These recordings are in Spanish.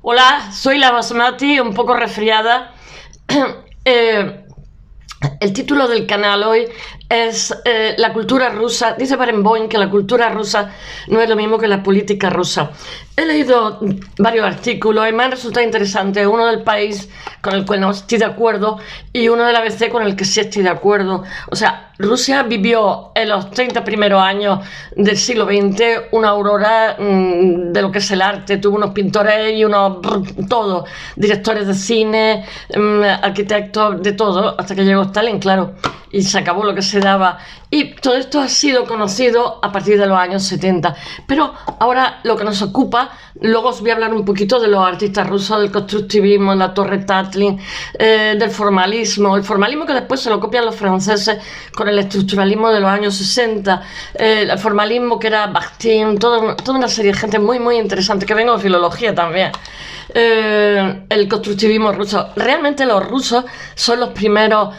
Hola, soy la Basmati, un poco resfriada. El título del canal hoy es La cultura rusa. Dice Barenboim que la cultura rusa no es lo mismo que la política rusa. He leído varios artículos y me han resultado interesantes. Uno del País, con el cual no estoy de acuerdo, y uno del ABC, con el que sí estoy de acuerdo. O sea, Rusia vivió en los 30 primeros años del siglo XX una aurora de lo que es el arte. Tuvo unos pintores y todo, directores de cine, arquitectos, de todo, hasta que llegó Stalin, claro, y se acabó lo que se daba. Y todo esto ha sido conocido a partir de los años 70. Pero ahora lo que nos ocupa, luego os voy a hablar un poquito de los artistas rusos, del constructivismo, la Torre Tatlin, del formalismo. El formalismo que después se lo copian los franceses con el estructuralismo de los años 60. El formalismo que era Bakhtin, toda una serie de gente muy, muy interesante, que vengo de filología también. El constructivismo ruso. Realmente los rusos son los primeros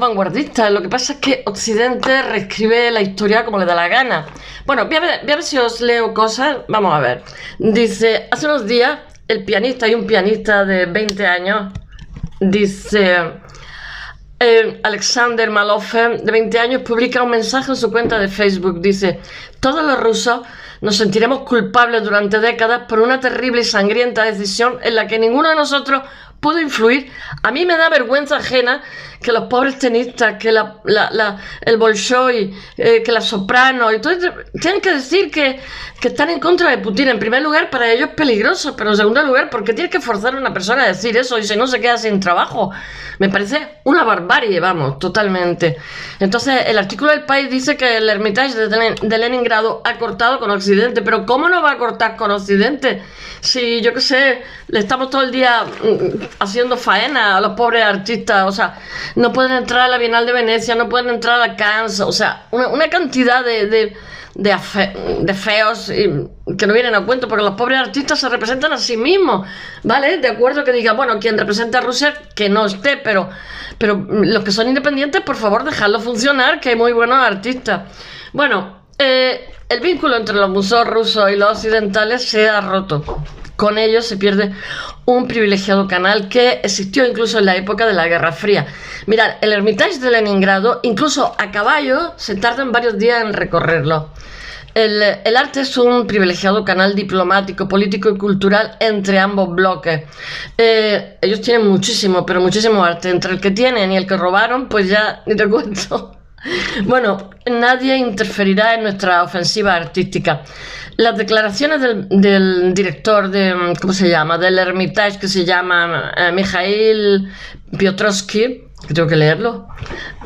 vanguardistas. Lo que pasa es que Occidente reescribe la historia como le da la gana. Bueno, voy a ver si os leo cosas. Vamos a ver. Dice, hace unos días el pianista, hay un pianista de 20 años, dice, Alexander Malov, de 20 años, publica un mensaje en su cuenta de Facebook. Dice, todos los rusos nos sentiremos culpables durante décadas por una terrible y sangrienta decisión en la que ninguno de nosotros pudo influir. A mí me da vergüenza ajena que los pobres tenistas, que el Bolshoi, que la Soprano, y todo, tienen que decir que están en contra de Putin. En primer lugar, para ellos es peligroso, pero en segundo lugar, ¿por qué tienes que forzar a una persona a decir eso y si no se queda sin trabajo? Me parece una barbarie, vamos, totalmente. Entonces, el artículo del País dice que el Hermitage de Leningrado ha cortado con Occidente, pero ¿cómo no va a cortar con Occidente? Si, yo qué sé, le estamos todo el día haciendo faena a los pobres artistas. O sea, no pueden entrar a la Bienal de Venecia, no pueden entrar a la Cannes. O sea, una cantidad de feos que no vienen a cuento, porque los pobres artistas se representan a sí mismos, ¿vale? De acuerdo que diga, bueno, quien representa a Rusia que no esté, pero los que son independientes, por favor, dejadlo funcionar, que hay muy buenos artistas. Bueno, el vínculo entre los museos rusos y los occidentales se ha roto. Con ello se pierde un privilegiado canal que existió incluso en la época de la Guerra Fría. Mirad, el Hermitage de Leningrado, incluso a caballo, se tardan varios días en recorrerlo. El arte es un privilegiado canal diplomático, político y cultural entre ambos bloques. Ellos tienen muchísimo, pero muchísimo arte. Entre el que tienen y el que robaron, pues ya ni te cuento. Bueno, nadie interferirá en nuestra ofensiva artística. Las declaraciones del director de, ¿cómo se llama?, del Hermitage, que se llama Mikhail Piotrowski, que tengo que leerlo,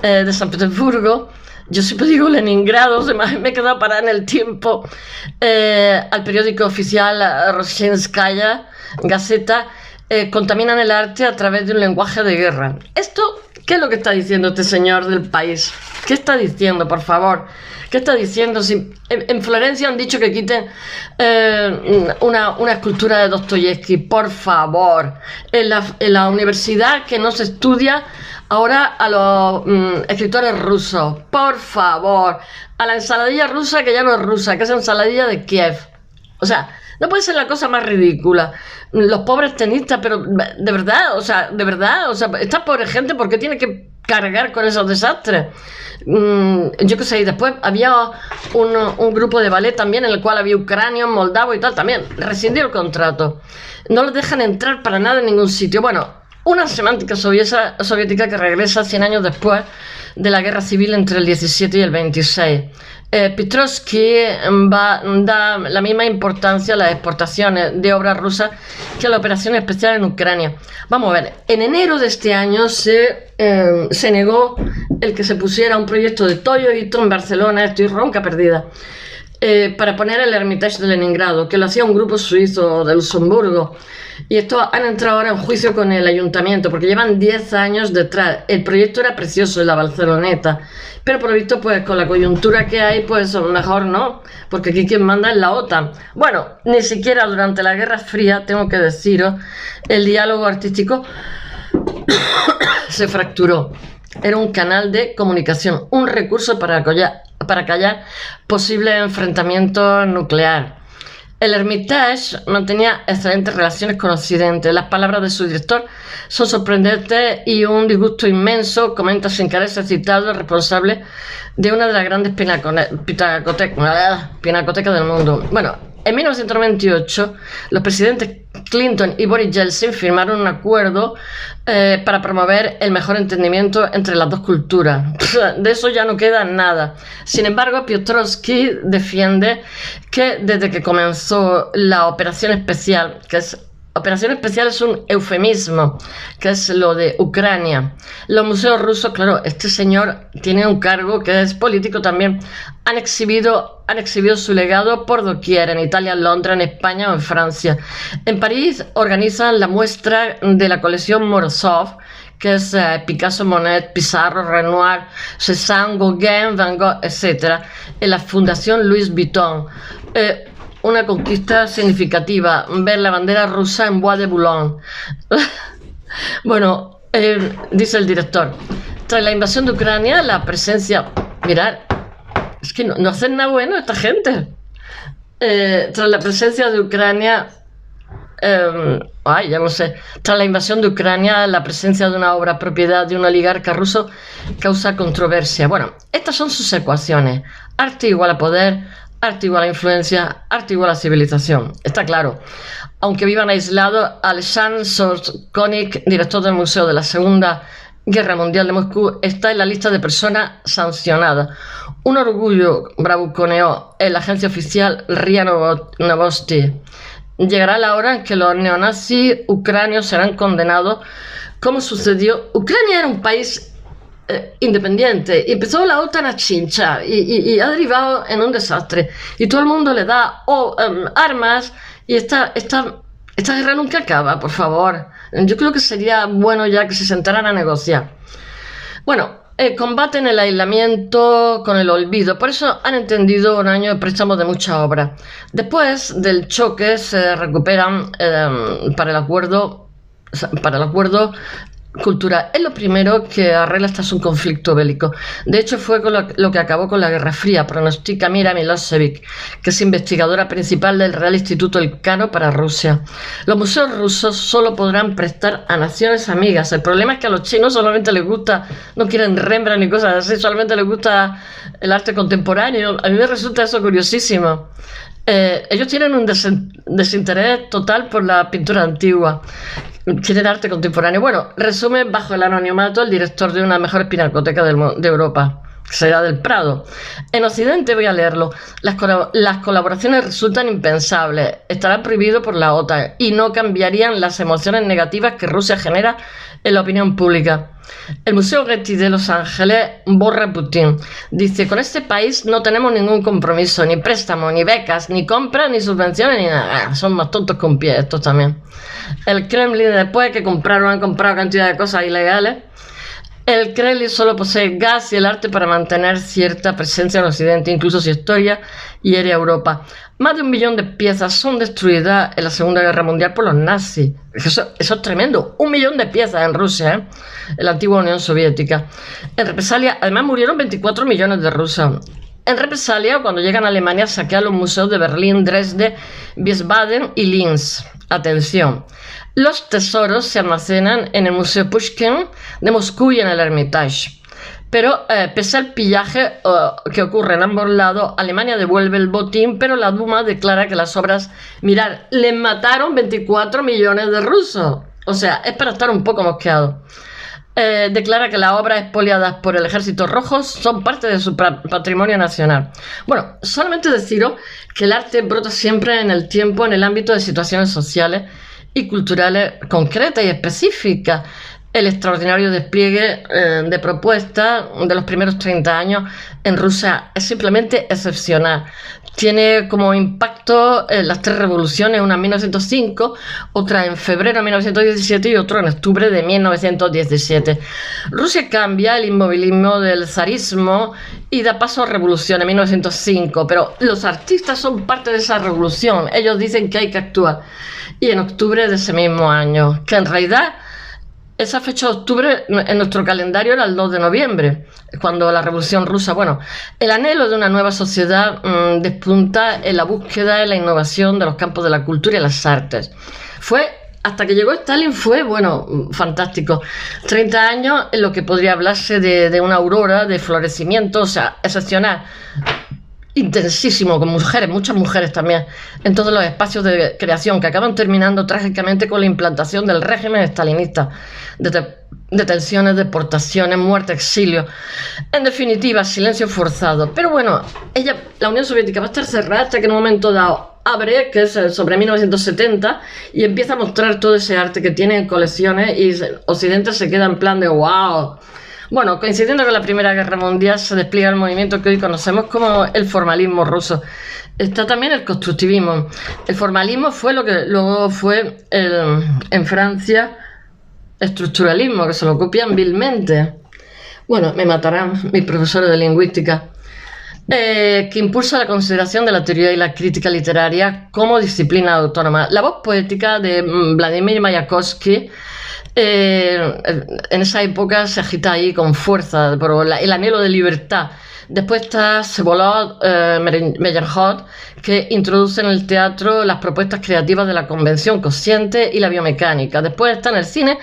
de San Petersburgo. Yo siempre digo Leningrado, me he quedado parada en el tiempo. Al periódico oficial Rossiyskaya Gazeta, contaminan el arte a través de un lenguaje de guerra. Esto, ¿qué es lo que está diciendo este señor del País? ¿Qué está diciendo, por favor? ¿Qué está diciendo? Si en Florencia han dicho que quiten una escultura de Dostoyevsky, por favor. En la universidad que no se estudia ahora a los escritores rusos, por favor. A la ensaladilla rusa, que ya no es rusa, que es ensaladilla de Kiev. O sea, no puede ser la cosa más ridícula. Los pobres tenistas, pero de verdad, esta pobre gente, ¿por qué tiene que cargar con esos desastres? Yo qué sé, y después había un grupo de ballet también en el cual había ucranios, moldavos y tal, también rescindió el contrato. No los dejan entrar para nada en ningún sitio. Bueno, una semántica soviética que regresa 100 años después de la guerra civil entre el 17 y el 26. Petrovsky da la misma importancia a las exportaciones de obras rusas que a la operación especial en Ucrania. Vamos a ver, en enero de este año se negó el que se pusiera un proyecto de Toyo-Ito en Barcelona, estoy ronca perdida, para poner el Hermitage de Leningrado, que lo hacía un grupo suizo de Luxemburgo. Y estos han entrado ahora en juicio con el ayuntamiento porque llevan 10 años detrás. El proyecto era precioso en la Barceloneta, pero por lo visto, pues con la coyuntura que hay, pues mejor no, porque aquí quien manda es la OTAN. Bueno, ni siquiera durante la Guerra Fría, tengo que deciros, el diálogo artístico se fracturó. Era un canal de comunicación, un recurso para callar posibles enfrentamientos nucleares. El Hermitage mantenía excelentes relaciones con Occidente. Las palabras de su director son sorprendentes y un disgusto inmenso, comenta sin querer ser citado el responsable de una de las grandes pinacotecas del mundo. Bueno, en 1998, los presidentes Clinton y Boris Yeltsin firmaron un acuerdo para promover el mejor entendimiento entre las dos culturas. De eso ya no queda nada. Sin embargo, Piotrowski defiende que desde que comenzó la operación especial, operación especial es un eufemismo, que es lo de Ucrania. Los museos rusos, claro, este señor tiene un cargo que es político también, han exhibido su legado por doquier, en Italia, en Londres, en España o en Francia. En París organizan la muestra de la colección Morozov, que es Picasso, Monet, Pissarro, Renoir, Cézanne, Gauguin, Van Gogh, etc. En la Fundación Louis Vuitton. Una conquista significativa, ver la bandera rusa en Bois de Boulogne. Bueno, dice el director, tras la invasión de Ucrania, la presencia... Mirad, es que no hacen nada bueno esta gente. Tras la presencia de Ucrania... ya no sé. Tras la invasión de Ucrania, la presencia de una obra propiedad de un oligarca ruso causa controversia. Bueno, estas son sus ecuaciones. Arte igual a poder, arte igual a influencia, arte igual a civilización. Está claro. Aunque vivan aislados, Alexandr Solzhenitsyn, director del Museo de la Segunda Guerra Mundial de Moscú, está en la lista de personas sancionadas. Un orgullo, bravuconeó en la agencia oficial RIA Novosti. Llegará la hora en que los neonazis ucranios serán condenados, como sucedió. Ucrania era un país independiente, y empezó la OTAN a chinchar y ha derivado en un desastre, y todo el mundo le da armas, y esta guerra nunca acaba, por favor. Yo creo que sería bueno ya que se sentaran a negociar. Bueno, combaten el aislamiento con el olvido, por eso han entendido un año de préstamos de mucha obra. Después del choque se recuperan para el acuerdo cultural. Es lo primero que arregla tras un conflicto bélico. De hecho, fue con lo que acabó con la Guerra Fría, pronostica Mira Milosevic, que es investigadora principal del Real Instituto Elcano para Rusia. Los museos rusos solo podrán prestar a naciones amigas. El problema es que a los chinos solamente les gusta, no quieren Rembrandt ni cosas así, solamente les gusta el arte contemporáneo. A mí me resulta eso curiosísimo. Ellos tienen un desinterés total por la pintura antigua. Quieren arte contemporáneo. Bueno, resume bajo el anonimato el director de una mejor pinacoteca de Europa, que será del Prado. En Occidente, voy a leerlo, las colaboraciones resultan impensables, estarán prohibidos por la OTAN y no cambiarían las emociones negativas que Rusia genera en la opinión pública. El Museo Getty de Los Ángeles borra a Putin. Dice, con este país no tenemos ningún compromiso, ni préstamo, ni becas, ni compras, ni subvenciones, ni nada. Son más tontos con pie estos también. El Kremlin, después que han comprado cantidad de cosas ilegales, el Kremlin solo posee gas y el arte para mantener cierta presencia en Occidente, incluso si historia hiere a Europa. Más de 1 millón de piezas son destruidas en la Segunda Guerra Mundial por los nazis. Eso es tremendo. 1 millón de piezas en Rusia, en la antigua Unión Soviética. En represalia, además murieron 24 millones de rusos. En represalia, cuando llegan a Alemania, saquean los museos de Berlín, Dresde, Wiesbaden y Linz. Atención. Los tesoros se almacenan en el Museo Pushkin de Moscú y en el Hermitage. Pero pese al pillaje que ocurre en ambos lados, Alemania devuelve el botín, pero la Duma declara que las obras... Mirad, les mataron 24 millones de rusos. O sea, es para estar un poco mosqueado. Declara que las obras expoliadas por el Ejército Rojo son parte de su patrimonio nacional. Bueno, solamente deciros que el arte brota siempre en el tiempo, en el ámbito de situaciones sociales y culturales concretas y específicas. El extraordinario despliegue de propuestas de los primeros 30 años en Rusia es simplemente excepcional. Tiene como impacto las 3 revoluciones, una en 1905, otra en febrero de 1917 y otra en octubre de 1917. Rusia cambia el inmovilismo del zarismo y da paso a revolución en 1905, pero los artistas son parte de esa revolución. Ellos dicen que hay que actuar. Y en octubre de ese mismo año, que en realidad esa fecha de octubre en nuestro calendario era el 2 de noviembre, cuando la Revolución Rusa, bueno, el anhelo de una nueva sociedad despunta en la búsqueda y la innovación de los campos de la cultura y las artes. Hasta que llegó Stalin fue, bueno, fantástico. 30 años en lo que podría hablarse de una aurora, de florecimiento, o sea, excepcional. Intensísimo, con mujeres, muchas mujeres también, en todos los espacios de creación que acaban terminando trágicamente con la implantación del régimen estalinista, detenciones, deportaciones, muerte, exilio, en definitiva, silencio forzado. Pero bueno, la Unión Soviética va a estar cerrada hasta que en un momento dado abre, que es sobre 1970, y empieza a mostrar todo ese arte que tiene en colecciones, y Occidente se queda en plan de wow. Bueno, coincidiendo con la Primera Guerra Mundial, se despliega el movimiento que hoy conocemos como el formalismo ruso. Está también el constructivismo. El formalismo fue lo que luego fue en Francia estructuralismo, que se lo copian vilmente. Bueno, me matarán mis profesores de lingüística. Que impulsa la consideración de la teoría y la crítica literaria como disciplina autónoma. La voz poética de Vladimir Mayakovsky en esa época se agita ahí con fuerza por el anhelo de libertad. Después está Vsevolod Meyerhold, que introduce en el teatro las propuestas creativas de la convención consciente y la biomecánica. Después está en el cine,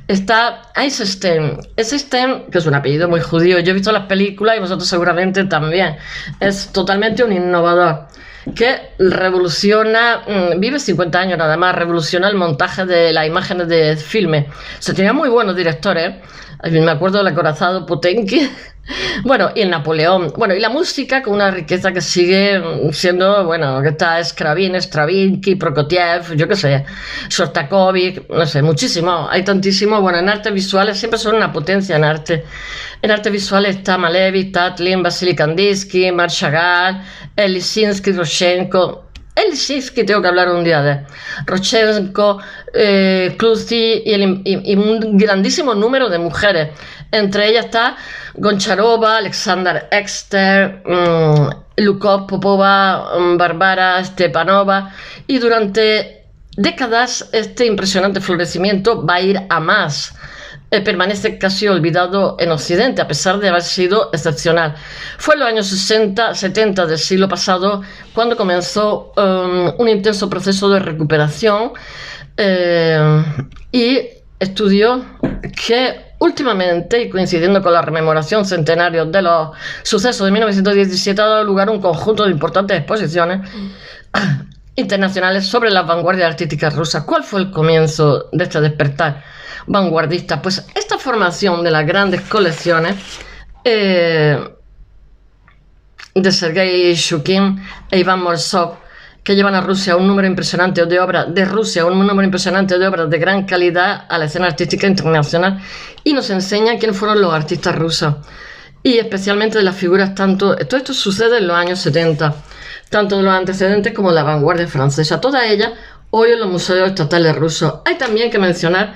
está Eisenstein. Eisenstein, que es un apellido muy judío, yo he visto las películas y vosotros seguramente también. Es totalmente un innovador que revoluciona, vive 50 años nada más, revoluciona el montaje de las imágenes de filmes. Se tenía muy buenos directores, me acuerdo del acorazado Potenkin, bueno, y el Napoleón, bueno, y la música con una riqueza que sigue siendo, bueno, que está Stravinsky, Prokofiev, yo qué sé, Shostakovich, no sé, muchísimo, hay tantísimo. Bueno, en artes visuales siempre son una potencia en arte. En artes visuales está Malevich, Tatlin, Vasily Kandinsky, Marc Chagall, Lisinski, Rodchenko. Lisinski tengo que hablar un día de Rodchenko, Kluzi y un grandísimo número de mujeres. Entre ellas está Goncharova, Alexander Exter, Lukov, Popova, Barbara Stepanova, y durante décadas este impresionante florecimiento va a ir a más. Permanece casi olvidado en Occidente, a pesar de haber sido excepcional. Fue en los años 60-70 del siglo pasado cuando comenzó un intenso proceso de recuperación y estudió que últimamente, y coincidiendo con la rememoración centenaria de los sucesos de 1917, ha dado lugar a un conjunto de importantes exposiciones internacionales sobre las vanguardias artísticas rusas. ¿Cuál fue el comienzo de este despertar vanguardista? Pues esta formación de las grandes colecciones de Sergei Shukin e Iván Morsov, que llevan a Rusia un número impresionante de obras de gran calidad a la escena artística internacional, y nos enseñan quiénes fueron los artistas rusos, y especialmente de las figuras todo esto sucede en los años 70, tanto de los antecedentes como de la vanguardia francesa, todas ellas hoy en los museos estatales rusos. Hay también que mencionar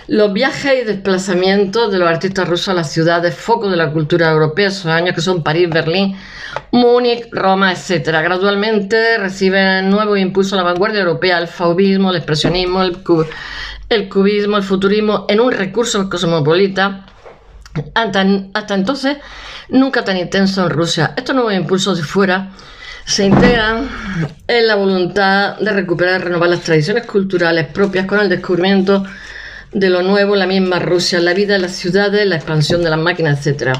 los viajes y desplazamientos de los artistas rusos a las ciudades foco de la cultura europea, esos años que son París, Berlín, Múnich, Roma, etc. Gradualmente reciben nuevo impulso a la vanguardia europea, el fauvismo, el expresionismo, el cubismo, el futurismo, en un recurso cosmopolita hasta entonces nunca tan intenso en Rusia. Estos nuevos impulsos de fuera se integran en la voluntad de recuperar y renovar las tradiciones culturales propias con el descubrimiento de lo nuevo en la misma Rusia, la vida en las ciudades, la expansión de las máquinas, etc.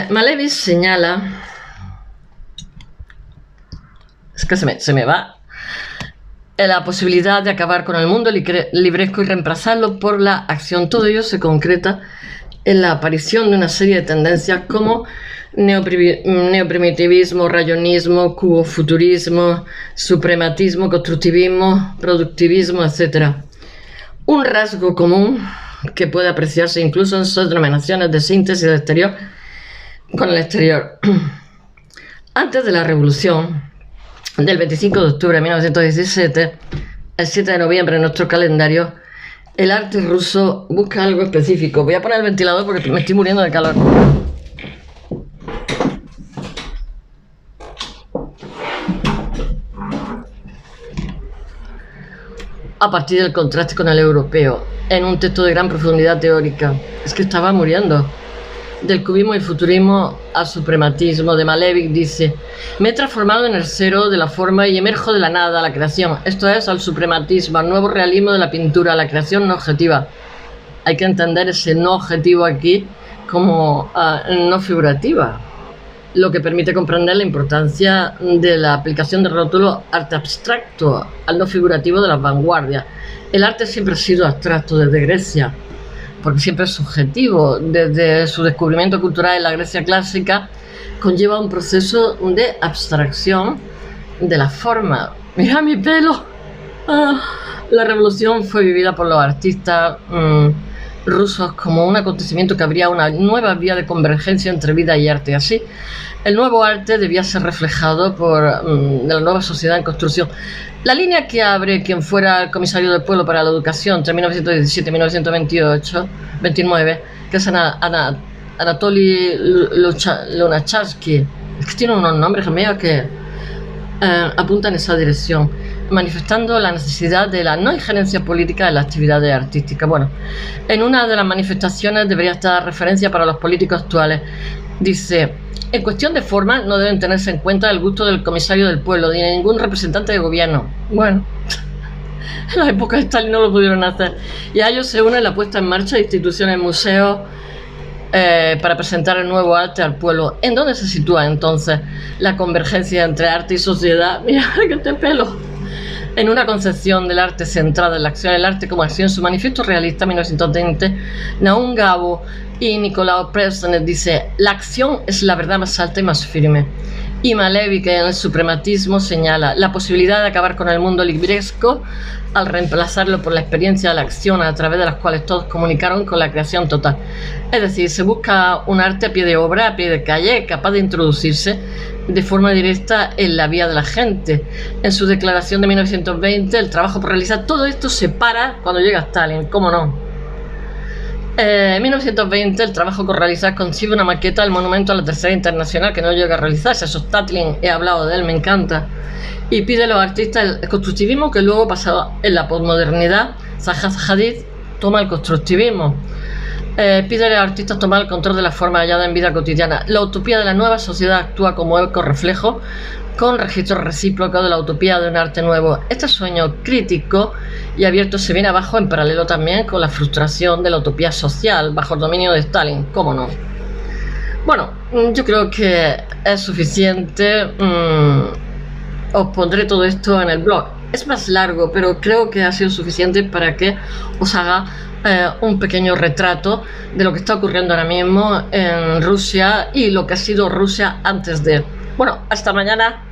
Malevich señala, es que se me va, la posibilidad de acabar con el mundo libresco y reemplazarlo por la acción. Todo ello se concreta en la aparición de una serie de tendencias como neoprimitivismo, rayonismo, cubofuturismo, suprematismo, constructivismo, productivismo, etc. Un rasgo común que puede apreciarse incluso en sus denominaciones de síntesis del exterior con el exterior. Antes de la revolución del 25 de octubre de 1917, el 7 de noviembre en nuestro calendario, el arte ruso busca algo específico. Voy a poner el ventilador porque me estoy muriendo de calor. A partir del contraste con el europeo. en un texto de gran profundidad teórica. Es que estaba muriendo. Del cubismo y futurismo al suprematismo, de Malevich dice: me he transformado en el cero de la forma y emerjo de la nada a la creación. Esto es, al suprematismo, al nuevo realismo de la pintura, a la creación no objetiva. Hay que entender ese no objetivo aquí como no figurativa, lo que permite comprender la importancia de la aplicación del rótulo arte abstracto al no figurativo de las vanguardias. El arte siempre ha sido abstracto desde Grecia, porque siempre es subjetivo. Desde su descubrimiento cultural en la Grecia clásica, conlleva un proceso de abstracción de la forma. ¡Mira mi pelo! La revolución fue vivida por los artistas rusos como un acontecimiento que abría una nueva vía de convergencia entre vida y arte. Así, el nuevo arte debía ser reflejado por la nueva sociedad en construcción. La línea que abre quien fuera el comisario del pueblo para la educación entre 1917 y 1929, que es Anatoly Lunacharsky, es que tiene unos nombres míos que apuntan en esa dirección, manifestando la necesidad de la no injerencia política en las actividades artísticas. Bueno, en una de las manifestaciones debería estar referencia para los políticos actuales. Dice: en cuestión de forma no deben tenerse en cuenta el gusto del comisario del pueblo ni de ningún representante de gobierno. Bueno, en la época de Stalin no lo pudieron hacer, y a ellos se une la puesta en marcha de instituciones, museos, para presentar el nuevo arte al pueblo. ¿En dónde se sitúa entonces la convergencia entre arte y sociedad? Mira que te pelo. En una concepción del arte centrada en la acción del arte como acción. Su manifiesto realista 1920, Naum Gabo y Nicolaus Preston dice: la acción es la verdad más alta y más firme. Y Malevich en el suprematismo señala la posibilidad de acabar con el mundo libresco al reemplazarlo por la experiencia de la acción, a través de las cuales todos comunicaron con la creación total. Es decir, se busca un arte a pie de obra, a pie de calle, capaz de introducirse de forma directa en la vida de la gente. En su declaración de 1920, el trabajo por realizar todo esto se para cuando llega Stalin, ¿cómo no? En 1920 el trabajo por realizar concibe una maqueta del monumento a la Tercera Internacional que no llega a realizarse. Eso Stalin, he hablado de él, me encanta. Y pide a los artistas el constructivismo, que luego pasado en la posmodernidad. Zaha Hadid toma el constructivismo. Pide a los artistas tomar el control de la forma hallada en vida cotidiana. La utopía de la nueva sociedad actúa como eco reflejo con registro recíproco de la utopía de un arte nuevo. Este sueño crítico y abierto se viene abajo en paralelo también con la frustración de la utopía social bajo el dominio de Stalin, ¿cómo no? Bueno, yo creo que es suficiente. Os pondré todo esto en el blog. Es más largo, pero creo que ha sido suficiente para que os haga un pequeño retrato de lo que está ocurriendo ahora mismo en Rusia y lo que ha sido Rusia antes de... Bueno, hasta mañana.